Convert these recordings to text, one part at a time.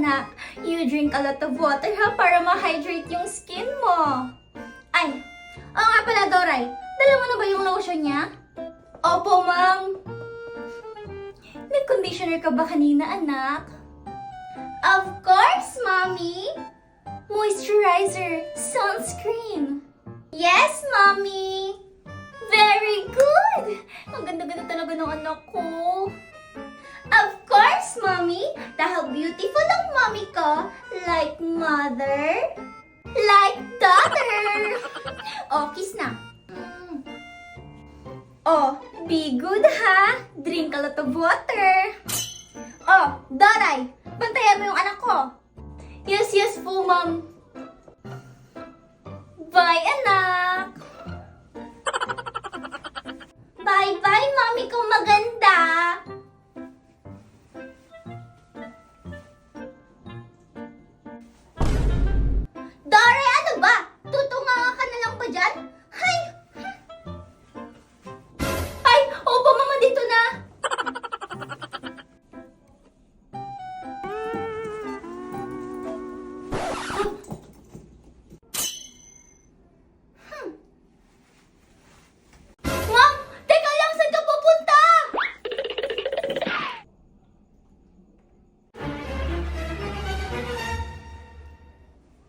anak. You drink a lot of water ha para ma-hydrate yung skin mo. Ay, oo nga pala Doray. Dala mo na ba yung lotion niya? Opo, ma'am. Nag-conditioner ka ba kanina, anak? Of course, mommy. Moisturizer, sunscreen. Yes, mommy. Very good. Ang ganda-ganda talaga ng anak ko. Of course, mommy. Dahil beautiful ang mommy ko. Like mother. Like daughter. Oh, kiss na. Oh, be good ha. Drink a lot of water. Oh, Doray. Bantayan mo yung anak ko. Yes po, ma'am. Bye, anak. Bye-bye, mami ko maganda. Dory, ano ba? Tutunga ka na lang ba dyan? Hay! Ay, opo, mama, dito na. Ma'am, teka lang, saan ka pupunta?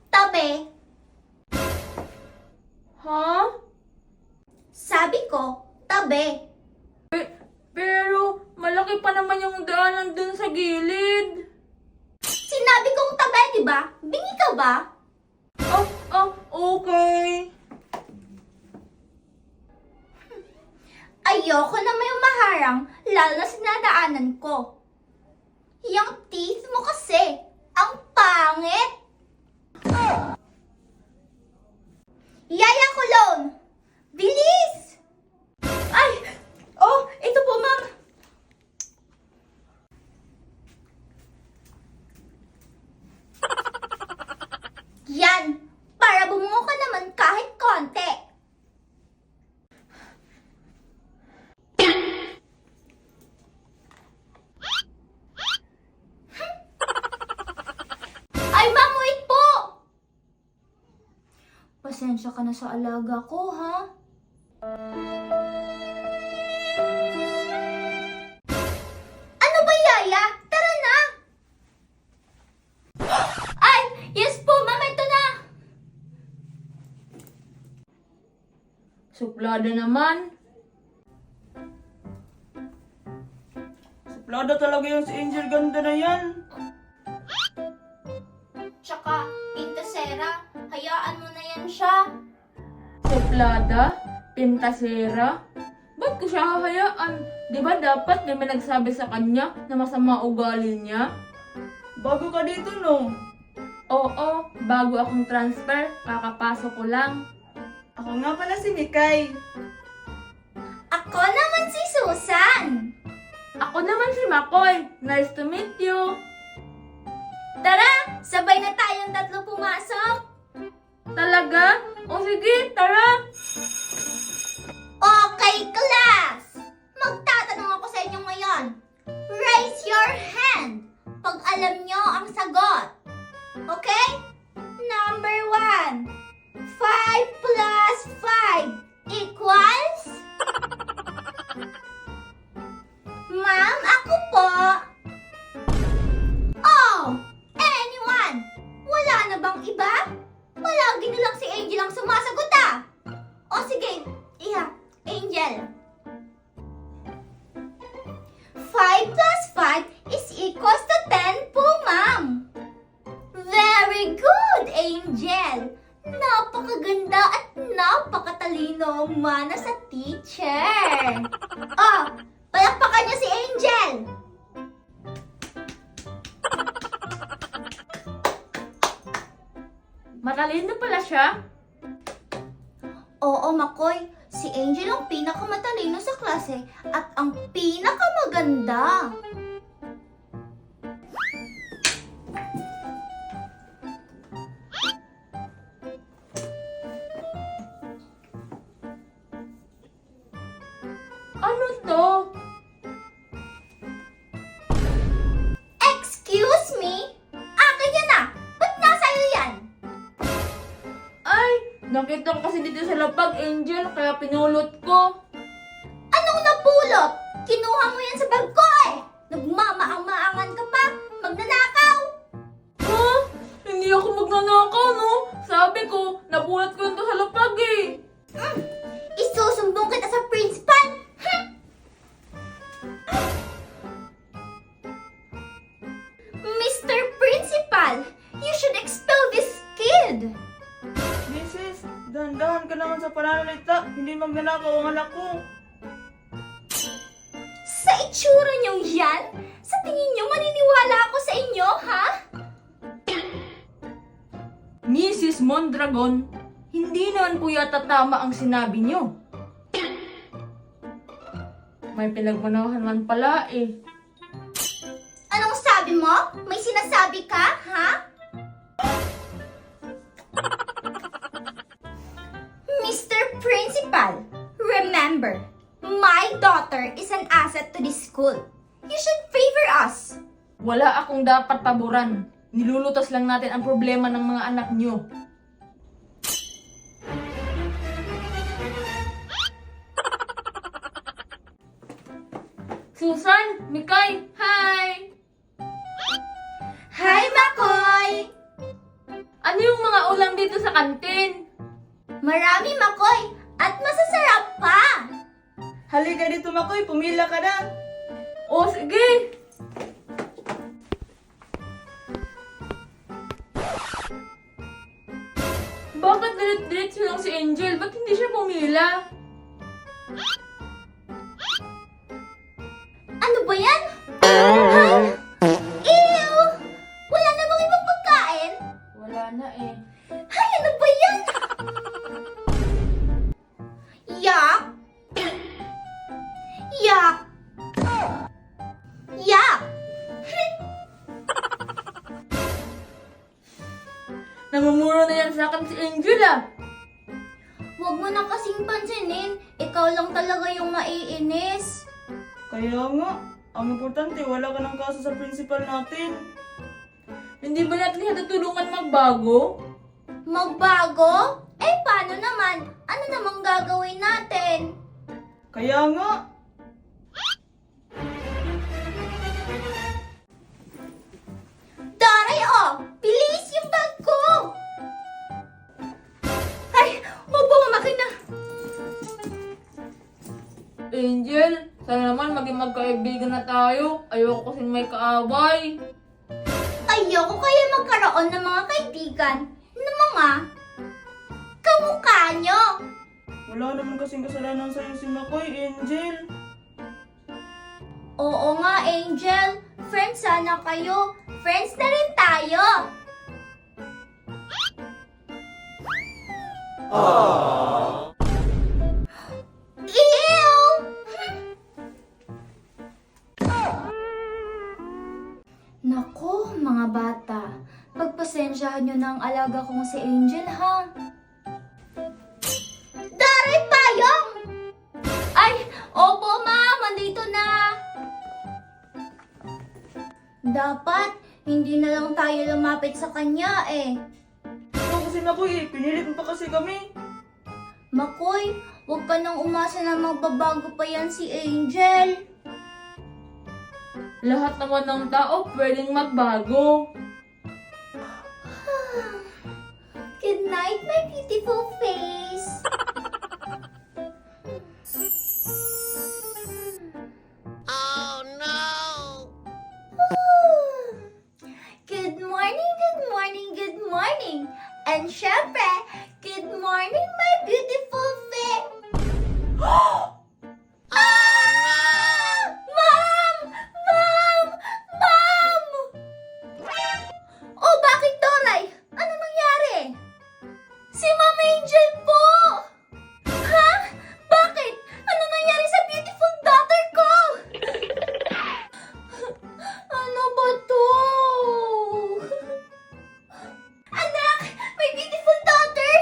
Tabi. Ha? Sabi ko, tabi. Pero malaki pa naman yung daanan dun sa gilid. Sinabi kong tabi, di ba? Bingi ka ba? Okay. Ayoko na may maharang, lalo na sa nadaanan ko. Yung teeth mo kasi, ang pangit. Yaya Kulon! Bilis! Ay! Oh, ito po, ma'am. Yan! Para bumungo ka naman kahit konti. Ay, ma'am, wait po! Pasensya ka na sa alaga ko, ha? Ano ba, Yaya? Tara na! Ay! Yes po, ma'am, ito na! Suplada naman. Suplada talaga yung si Angel, ganda na yan. Tsaka, Tita Sera, hayaan mo na yan siya. Suplada? Pintasera? Ba't ko siya hahayaan? Di ba dapat may nagsabi sa kanya na masama ugali niya? Bago ka dito, no? Oo, bago akong transfer, kakapasok ko lang. Ako nga pala si Mikay. Ako naman si Susan. Ako naman si Makoy. Nice to meet you. Tara, sabay na tayong tatlo pumasok. Talaga? O sige, tara. Okay, class! Magtatanong ako sa inyo ngayon. Raise your hand pag alam nyo ang sagot. Okay? Number 1. 5 plus 5 equals? Ma'am, ako po. Oh, anyone? Wala na bang iba? Palagi na lang si Angel ang sumasagot ah. O sige, Iha, Angel. 5 plus 5 is equals to 10 po, ma'am. Very good, Angel. Napakaganda at napakatalino ang mana sa teacher. Oh, palakpakan niyo si Angel. Matalino pala siya. Oo, Makoy. Si Angel ang pinakamatalino sa klase at ang pinakamaganda. Ano to? Excuse me? Nakita ko kasi dito sa lapag, Angel, kaya pinulot ko. Anong napulot? Kinuha mo yan sa bag ko eh! Nagmamaang-maangan ka pa! Magnanakaw! Ha? Hindi ako magnanakaw, no? Sabi ko, napulot ko yun to sa lapag eh. Isusumbong kita sa principal! Mr. Principal, you should expel this kid! Mrs., dahan-dahan ka naman sa pananalita. Hindi magnanakaw ang anak ko. Sa itsura niyong yan? Sa tingin niyo maniniwala ako sa inyo, ha? Mrs. Mondragon, hindi naman po yata tama ang sinabi niyo. May pinagmanahan man pala eh. Anong sabi mo? May sinasabi ka, ha? Mr. Principal, remember, my daughter is an asset to this school. You should favor us. Wala akong dapat paboran. Nilulutas lang natin ang problema ng mga anak niyo. Susan, Mikay, hi! Hi, Makoy! Ano yung mga ulam dito sa kantin? Marami, Makoy, at masasarap pa! Halika dito, Makoy. Pumila ka na. O, sige! Bakit dilit-dilit lang si Angel? Ba't hindi siya pumila? Ano ba yan? Ay! Ew! Wala na bang ibang pagkain? Wala na eh. Ay, ano ba yan? Yak! Yak! Yak! Namumuro na yan sa akin si Angel ah. Huwag mo na kasing pansinin. Ikaw lang talaga yung maiinis. Kaya nga, ang importante, wala ka ng kaso sa principal natin. Hindi ba natin natutulungan magbago? Magbago? Eh, paano naman? Ano namang gagawin natin? Kaya nga, Daray, oh! Bilis yung bag ko! Ay, magbumakin na! Angel, sana naman maging magkaibigan na tayo. Ayoko kasi may kaaway. Ayoko kaya magkaroon ng mga kaibigan na mga kamukha nyo. wala naman kasing kasalanan sa'yo si Makoy, Angel. Oo nga, Angel. Friends sana kayo. Friends na rin tayo. Ew! Nako, mga bata. Pagpasensyahan nyo na ang alaga kong si Angel, ha? Daray payong! Ay, opo ma'am, andito na. Dapat, hindi na lang tayo lumapit sa kanya eh. Ikaw kasi Makoy, pinilit mo pa kasi kami. Makoy, huwag ka nang umasa na magbabago pa yan si Angel. Lahat naman ng tao pwedeng magbago. Good night, my beautiful face. Good morning, good morning, good morning. And syempre, good morning, my beautiful face. Ah! Mom! Mom! Mom! Oh, bakit, Doray? Ano nangyari? Si Ma'am Angel po! Ha? Bakit? Ano nangyari sa beautiful daughter ko? Ano ba to? Anak! My beautiful daughter!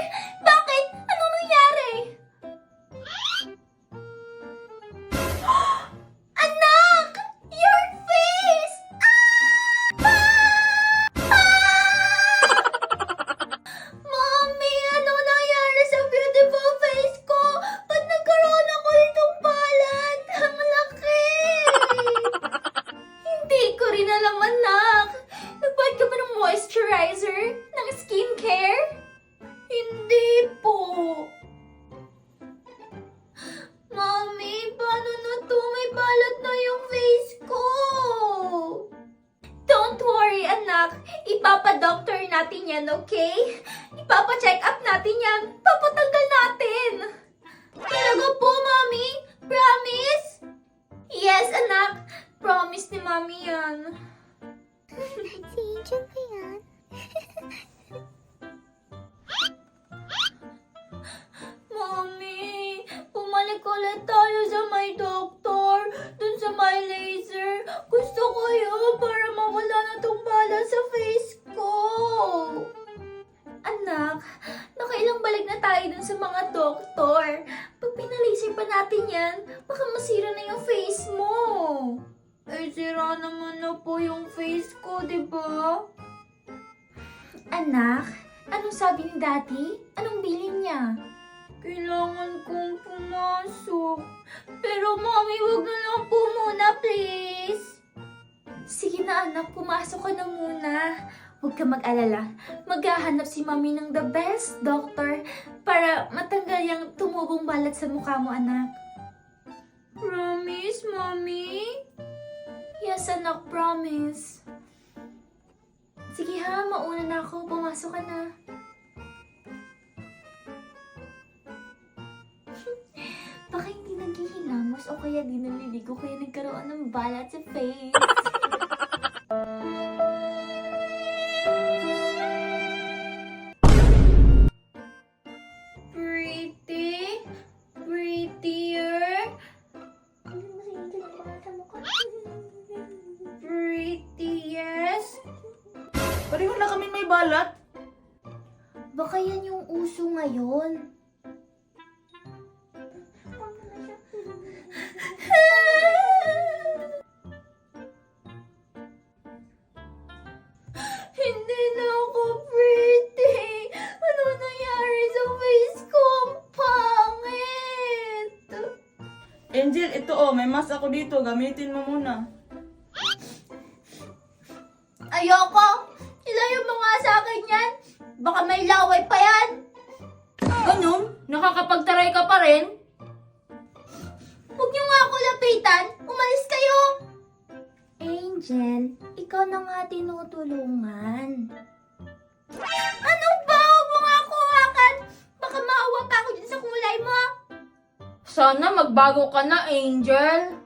Bakit? Ano nangyari? moisturizer ng skincare? Hindi po. Mami, paano na to? May balat na yung face ko. Don't worry, anak. Ipapa-doctor natin yan, okay? Ipapa-check up natin yan. Papatanggal natin. Talaga po, Mami? Promise? Yes, anak. Promise ni Mami yan. Si Angel ba yan? Mami, bumalik ulit tayo sa may doktor, dun sa may laser. Gusto ko yun para mawala na tong bala sa face ko. Anak, nakailang balik na tayo dun sa mga doktor. Pag pinalaser pa natin yan, baka masira na yung face mo. Eh, sira naman na po yung face ko, di ba? Anak, anong sabi ni Daddy? Anong bilin niya? Kailangan kong pumasok. Pero Mami, wag na lang po muna, please. Sige na anak, pumasok ka na muna. Huwag ka mag-alala. Maghahanap si Mami ng the best doctor para matanggal yung tumubong balat sa mukha mo, anak. Promise, Mami? Yes, anak, promise. Sige ha, mauna na ako. Pumasok ka na. Baka hindi naghihilamos o kaya di naliligo kaya nagkaroon ng balat sa face. Pretty? Prettier? Prettiest? Pareho na kami may balat. Baka yan yung uso ngayon. Hindi na ako pretty. Ano nangyari sa face ko? Ang pangit. Angel, ito oh, may mask ako dito. Gamitin mo muna. Ayoko. Ilayo mo nga sa akin yan. Baka may laway pa yan. Ganun? Nakakapagtaray ka pa rin? Huwag niyo nga ako lapitan. Umalis kayo. Angel, ikaw na nga tinutulungan. Ano ba? Huwag mo nga ako hawakan. Baka maawa pa ako dyan sa kulay mo. Sana magbago ka na, Angel.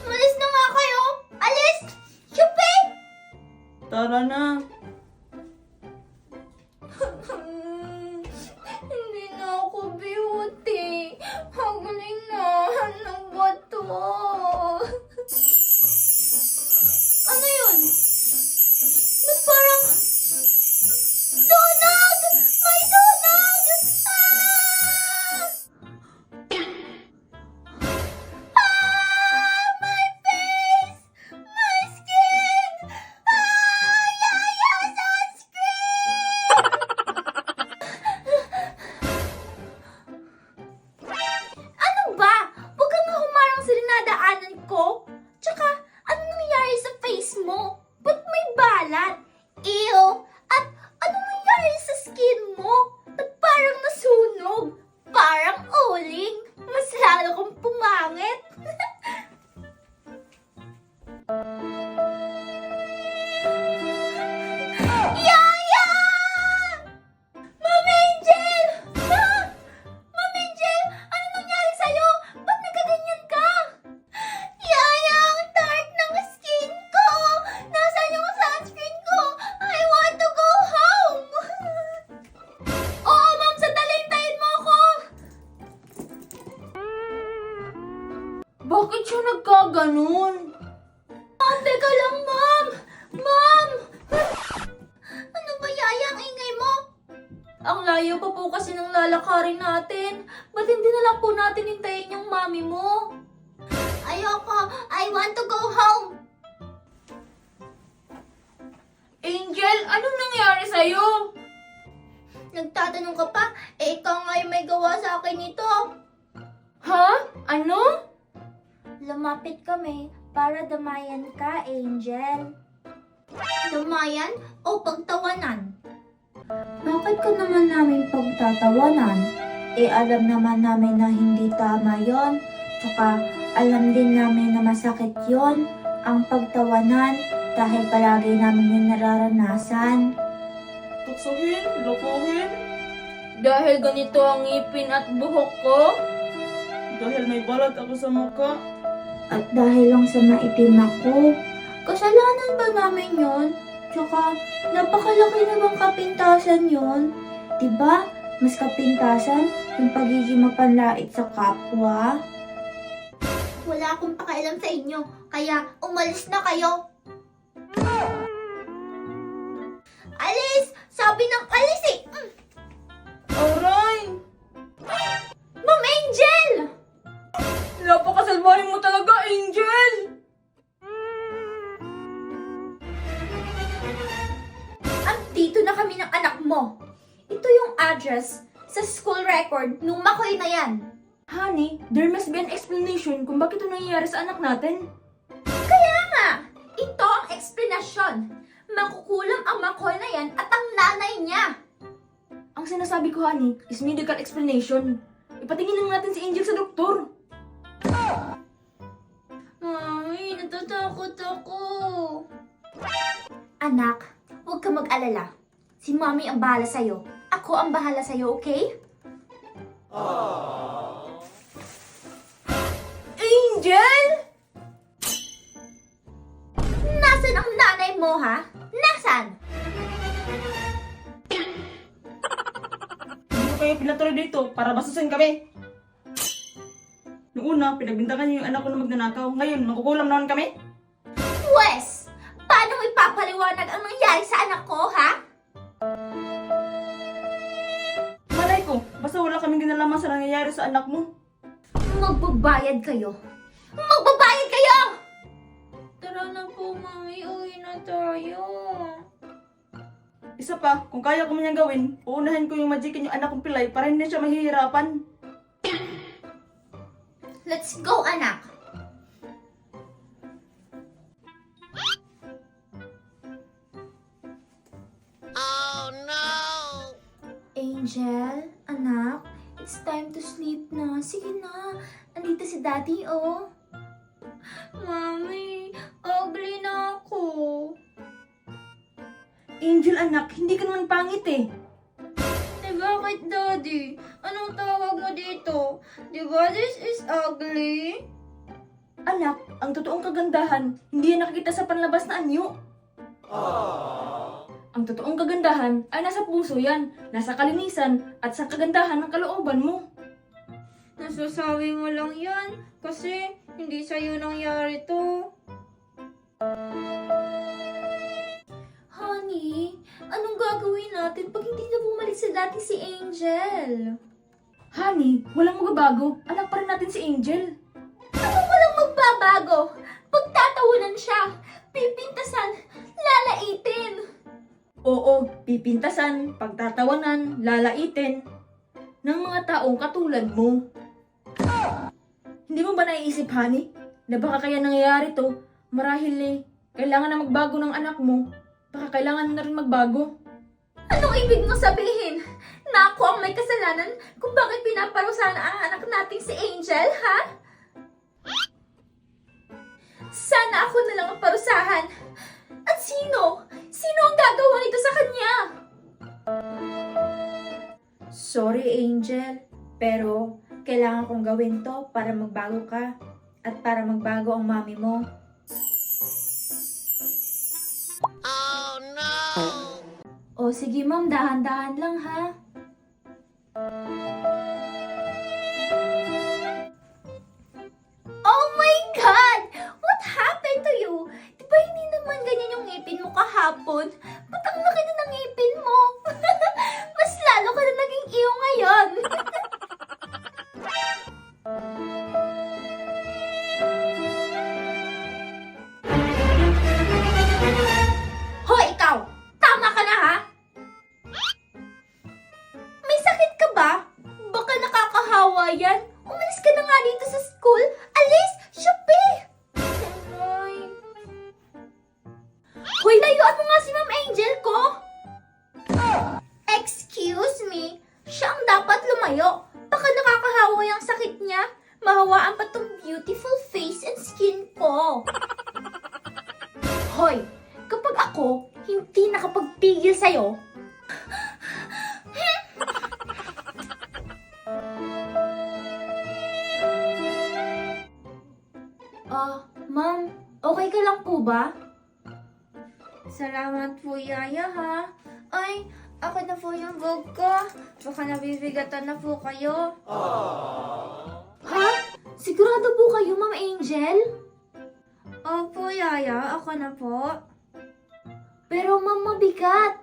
Umalis na nga kayo. Alis! Chupi! Tara na. Hindi na ako beauty. Hagaling na. Ano ba to? Ano yun? Ba't parang... Sunog! May sunog! My face! My skin! Yaya sunscreen! Ano ba? Huwag kang nga humarang sa dinadaanan ko. Tsaka, ano nangyayari sa face mo? Ba't may balat? Ew! At ano nangyayari sa skin mo? Ba't parang nasunog? Parang uling? Mas lalo kang pumangit. Yaya! Ma'am Angel! Ma'am Angel! Ano nangyari sa'yo? Ba't nagkaganyan ka? Yaya, ang dark ng skin ko! Nasaan yung sunscreen ko? I want to go home! Oo, ma'am! Sandali, hintayin mo ako! Bakit siya nagkaganon? Ma'am, teka lang, ma'am! Ma'am! Ano ba, Yaya, ang ingay mo? Ang layo pa po kasi ng lalakarin natin. Ba't hindi na lang po natin hintayin yung mami mo? Ayoko! I want to go home! Angel, anong nangyari sa'yo? Nagtatanong ka pa? Eh, ikaw nga yung may gawa sa akin nito. Ha? Ano? Lumapit kami para damayan ka, Angel. Damayan? o pagtawanan? Bakit ka naman namin pagtatawanan? Alam naman namin na hindi tama yon. Tsaka alam din namin na masakit yon, ang pagtawanan, dahil palagi namin yung nararanasan. Tuksohin, lokohin, Dahil ganito ang ngipin at buhok ko? dahil may balat ako sa mukha. At dahil lang sa maitim ako, kasalanan ba namin yon? Tsaka, napakalaki na bang kapintasan yon? Diba, mas kapintasan yung pagiging mapanlait sa kapwa? Wala akong pakialam sa inyo, kaya umalis na kayo. Alis! Sabi ng alis eh! Aray! Ma'am Angel! Napakasalbahin mo talaga, Angel! Andito na kami ng anak mo. Ito yung address sa school record nung makoy na yan. Honey, there must be an explanation kung bakit ito nangyayari sa anak natin. Kaya nga, ito ang eksplanasyon. Makukulam ang makoy na yan at ang nanay niya. Ang sinasabi ko, honey, is medical explanation. Ipatingin lang natin si Angel sa doktor. Mami, natatakot ako. Anak, huwag ka mag-alala. Si Mami ang bahala sa'yo. Ako ang bahala sa'yo, okay? Angel! Nasaan ang nanay mo, ha? Nasaan? Hindi ko kayo pinatuloy dito para basusin kami. Noong una, pinagbintangan niyo yung anak ko na magnanakaw. Ngayon, makukulam naman kami. Wes, paano mo ipapaliwanag ang nangyari sa anak ko, ha? Malay ko, basta wala kaming ginalaman sa nangyayari sa anak mo. Magbabayad kayo. Magbabayad kayo! Tara na po, Mami. Uwi na tayo. Isa pa, kung kaya ko man yan gawin, uunahin ko yung magikin yung anak kong pilay para hindi siya mahihirapan. Let's go, anak. Angel, anak, it's time to sleep na. Sige na, andito si Daddy, oh. Mami, ugly na ako. Angel, anak, hindi ka naman pangit eh. Bakit, Daddy? Anong tawag mo dito? Di ba this is ugly? Anak, ang totoong kagandahan, hindi yan nakikita sa panlabas na anyo. Ang totoong kagandahan ay nasa puso yan, nasa kalinisan at sa kagandahan ng kalooban mo. Nasasabi mo lang yan kasi hindi sa'yo nangyari to. Honey, anong gagawin natin pag hindi na bumalik sa dati si Angel? Honey, walang magbabago. Anak pa rin natin si Angel. Anong walang magbabago? Pagtatawanan siya, pipintasan, lalaitin. Oo, pipintasan, pagtatawanan, lalaitin ng mga taong katulad mo. Hindi mo ba naiisip, honey, na baka kaya nangyayari to, marahil kailangan na magbago ng anak mo, baka kailangan na rin magbago. Anong ibig mo sabihin? Na ako ang may kasalanan kung bakit pinaparusahan ang anak nating si Angel, ha? Sana ako na lang ang parusahan. At sino? Sino ang gagawa nito sa kanya? Sorry, Angel. Pero kailangan kong gawin to para magbago ka at para magbago ang mami mo. O sige ma'am, dahan-dahan lang ha. Oh my God! What happened to you? Di ba hindi naman ganyan yung ngipin mo kahapon? Ba't ang laki na ng ngipin mo? Mas lalo ka na naging iyo ngayon. Hoy, ikaw! Tama ka na ha? May sakit ka ba? Baka nakakahawa yan. Umalis ka na nga dito sa school. Alis! Shopee! Hoy, layuan mo nga si Ma'am Angel ko! beautiful face and skin ko. Hoy, kapag ako hindi nakapagpigil sa'yo, ma'am, okay ka lang po ba? Salamat po, Yaya, ha? Ay, ako na po yung bag ko. Baka nabibigatan na po kayo. Ha? Sigurado po kayo, Ma'am Angel? Opo, Yaya. Ako na po. Pero, Ma'am, mabigat.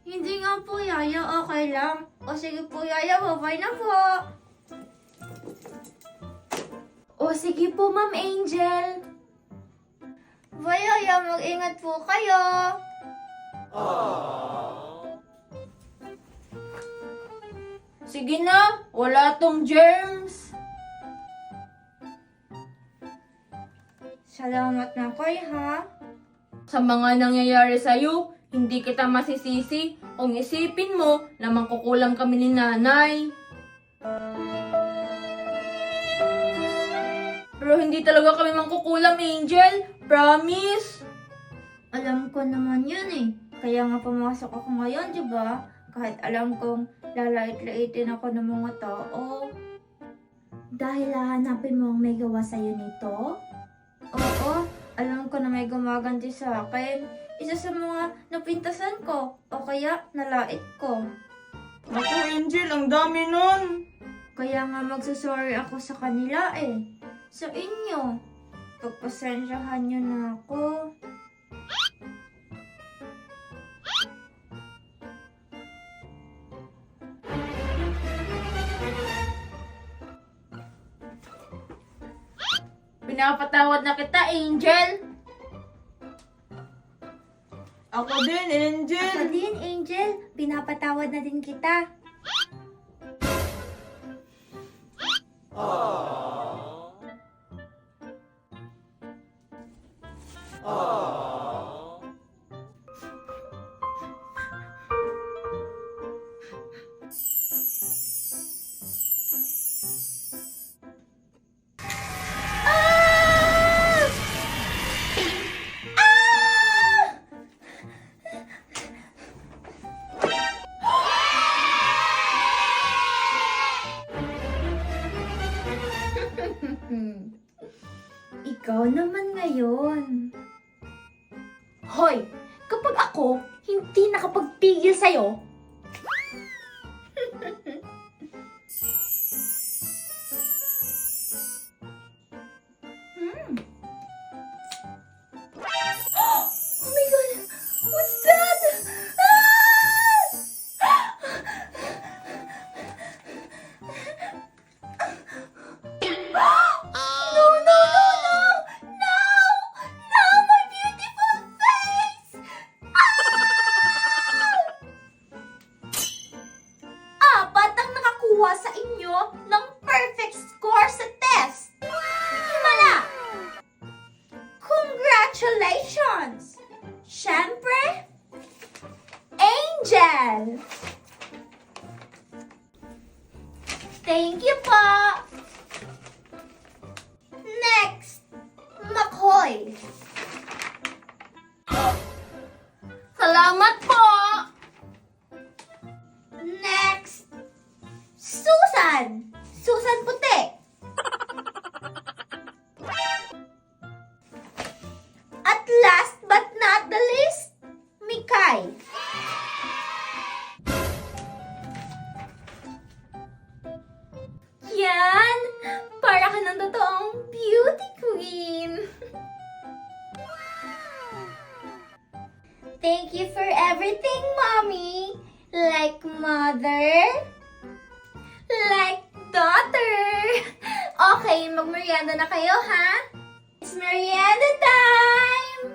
Hindi nga po, Yaya. Okay lang. O sige po, Yaya. Bye na po. O sige po, Ma'am Angel. Bye, Yaya. Mag-ingat po kayo. Sige na, wala tong germs. Salamat na kayo, ha? Sa mga nangyayari sa'yo, hindi kita masisisi kung isipin mo na mangkukulam kami ni nanay. Pero hindi talaga kami mangkukulam, Angel. Promise. Alam ko naman yun eh. Kaya nga pumasok ako ngayon, di ba? Kahit alam kong lalait-laitin ako ng mga tao. Dahil hahanapin mo ang may gawa sa'yo nito? Oo, alam ko na may gumaganti sa akin. Isa sa mga napintasan ko o kaya nalait ko. Naku, Angel, ang dami nun. Kaya nga magsusorry ako sa kanila eh. Sa inyo. Pagpasensyahan nyo na ako. Pinapatawad na kita, Angel. Ako din, Angel. Ako din, Angel. Pinapatawad na din kita. Ikaw naman ngayon. Hoy, kapag ako hindi nakapagpigil sa'yo, Oh my God! What's that? No, no, no, no! No! No, my beautiful face! Apat ang nakakuha sa inyo ng perfect score sa test! Himala! Congratulations! Siyempre, Angel! Thank you po! Next, McCoy! Salamat po. Next, Susan! Susan Puti! At last but not the least, Mikay! Yan! Para ka ng totoong beauty queen! Thank you for everything, Mommy! Like mother, like daughter! Okay, magmerienda na kayo, ha? It's merienda time!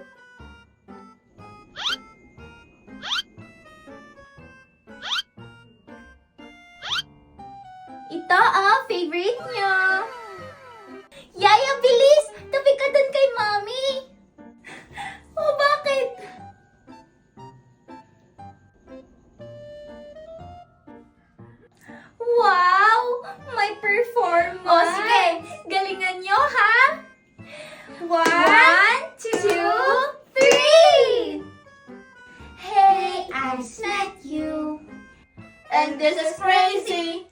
Ito, favorite nyo! Yaya, bilis! Tabi ka dun kay Mommy! Oh, bakit? Wow! May performance! O, sige! Galingan nyo! I just met you. And this is crazy.